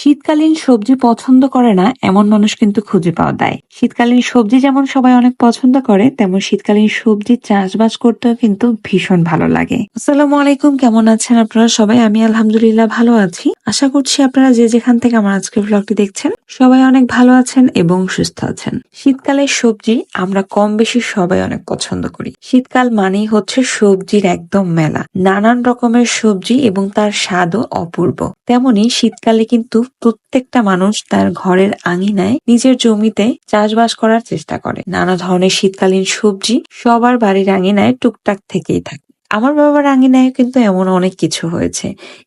শীতকালীন সবজি পছন্দ করে না এমন মানুষ কিন্তু খুঁজে পাওয়া যায়। শীতকালীন সবজি যেমন সবাই অনেক পছন্দ করে, তেমন শীতকালীন সবজি চাষবাস করতেও কিন্তু ভীষণ ভালো লাগে। আসসালামু আলাইকুম, কেমন আছেন আপনারা সবাই? আমি আলহামদুলিল্লাহ ভালো আছি। আশা করছি আপনারা যে যেখান থেকে আমার আজকের ব্লগটি দেখছেন সবাই অনেক ভালো আছেন এবং সুস্থ আছেন। শীতকালের সবজি আমরা কম বেশি সবাই অনেক পছন্দ করি। শীতকাল মানেই হচ্ছে সবজির একদম মেলা, নানান রকমের সবজি এবং তার স্বাদও অপূর্ব। তেমনি শীতকালে কিন্তু প্রত্যেকটা মানুষ তার ঘরের আঙিনায় নিজের জমিতে চাষবাস করার চেষ্টা করে। নানা ধরনের শীতকালীন সবজি সবার বাড়ির আঙিনায় টুকটাক থেকেই থাকে। আমার বাবার আঙিনায় কিন্তু এমন অনেক কিছু হয়েছে।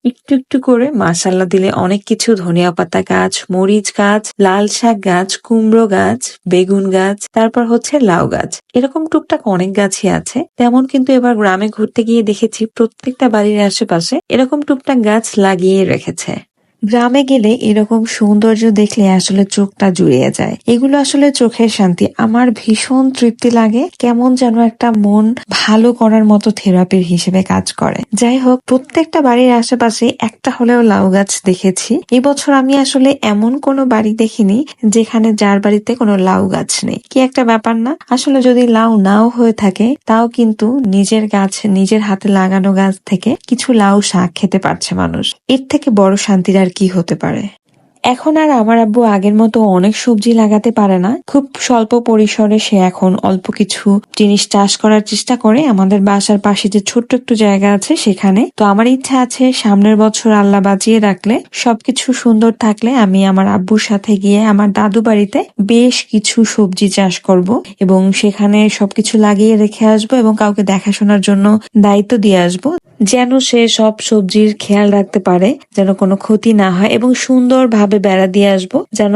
একটু একটু করে মাশাআল্লাহ দিলে অনেক কিছু, ধনিয়া পাতা গাছ, মরিচ গাছ, লাল শাক গাছ, কুমড়ো গাছ, বেগুন গাছ, তারপর হচ্ছে লাউ গাছ, এরকম টুকটাক অনেক গাছই আছে। তেমন কিন্তু এবার গ্রামে ঘুরতে গিয়ে দেখেছি প্রত্যেকটা বাড়ির আশেপাশে এরকম টুকটাক গাছ লাগিয়ে রেখেছে। গ্রামে গেলে এরকম সৌন্দর্য দেখলে আসলে চোখটা জুড়িয়ে যায়। এগুলো আসলে চোখের শান্তি। আমার ভীষণ তৃপ্তি লাগে, কেমন যেন একটা মন ভালো করার মতো থেরাপির হিসেবে কাজ করে। যাই হোক, প্রত্যেকটা বাড়ির আশেপাশে একটা হলেও লাউ গাছ দেখেছি। এবছর আমি আসলে এমন কোনো বাড়ি দেখিনি যেখানে যার বাড়িতে কোনো লাউ গাছ নেই। কি একটা ব্যাপার না? আসলে যদি লাউ নাও হয়ে থাকে, তাও কিন্তু নিজের গাছ, নিজের হাতে লাগানো গাছ থেকে কিছু লাউ শাক খেতে পারছে মানুষ। এর থেকে বড় শান্তির আর কি হতে পারে? এখন আর আমার আব্বু আগের মতো অনেক সবজি লাগাতে পারে না। খুব স্বল্প পরিসরে সে এখন অল্প কিছু জিনিস চাষ করার চেষ্টা করে আমাদের বাসার পাশে যে ছোট্ট একটু জায়গা আছে সেখানে। তো আমার ইচ্ছা আছে সামনের বছর আল্লাহ বাঁচিয়ে রাখলে, সবকিছু সুন্দর থাকলে আমি আমার আব্বুর সাথে গিয়ে আমার দাদু বাড়িতে বেশ কিছু সবজি চাষ করব এবং সেখানে সবকিছু লাগিয়ে রেখে আসবো এবং কাউকে দেখাশোনার জন্য দায়িত্ব দিয়ে আসবো, যেন সে সব সবজির খেয়াল রাখতে পারে, যেন কোনো ক্ষতি না হয়, এবং সুন্দরভাবে বেড়া দিয়ে আসবো যেন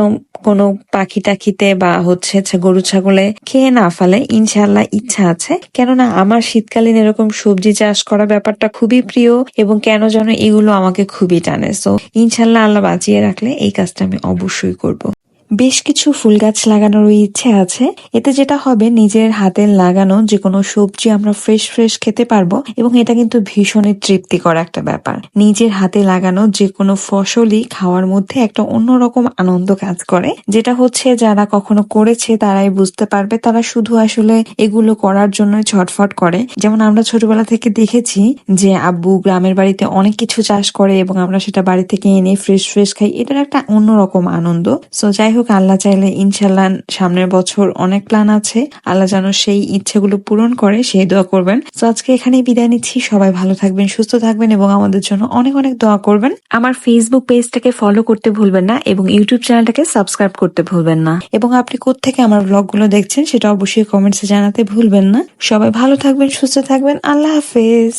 কোনো পাখি টাখিতে বা হচ্ছে গরু ছাগলে খেয়ে না ফেলে। ইনশাল্লাহ ইচ্ছা আছে, কেননা আমার শীতকালীন এরকম সবজি চাষ করা ব্যাপারটা খুবই প্রিয় এবং কেন যেন এগুলো আমাকে খুবই টানে। সো ইনশাল্লাহ আল্লাহ বাঁচিয়ে রাখলে এই কাজটা আমি অবশ্যই করব। বেশ কিছু ফুল গাছ লাগানোর ইচ্ছে আছে। এতে যেটা হবে, নিজের হাতের লাগানো যে কোনো সবজি আমরা ফ্রেশ ফ্রেশ খেতে পারবো এবং এটা কিন্তু ভীষণই তৃপ্তিকর একটা ব্যাপার। নিজের হাতে লাগানো যে কোনো ফসলই খাওয়ার মধ্যে একটা অন্যরকম আনন্দ কাজ করে, যেটা হচ্ছে যারা কখনো করেছে তারাই বুঝতে পারবে। তারা শুধু আসলে এগুলো করার জন্য ছটফট করে। যেমন আমরা ছোটবেলা থেকে দেখেছি যে আব্বু গ্রামের বাড়িতে অনেক কিছু চাষ করে এবং আমরা সেটা বাড়ি থেকে এনে ফ্রেশ ফ্রেশ খাই। এটার একটা অন্যরকম আনন্দ। সো যাই হোক, আল্লাহ চাইলে ইনশাল্লাহ সামনের বছর অনেক প্ল্যান আছে, আল্লাহ যেন সেই ইচ্ছেগুলো পূরণ করে, সেই দোয়া করবেন। তো আজকে এখানেই বিদায় নিচ্ছি। সবাই ভালো থাকবেন, সুস্থ থাকবেন এবং আমাদের জন্য অনেক অনেক দোয়া করবেন। আমার ফেসবুক পেজটাকে ফলো করতে ভুলবেন না এবং ইউটিউব চ্যানেলটাকে সাবস্ক্রাইব করতে ভুলবেন না। এবং আপনি কোত্থেকে আমার ব্লগগুলো দেখছেন সেটা অবশ্যই কমেন্টসে জানাতে ভুলবেন না। সবাই ভালো থাকবেন, সুস্থ থাকবেন। আল্লাহ হাফেজ।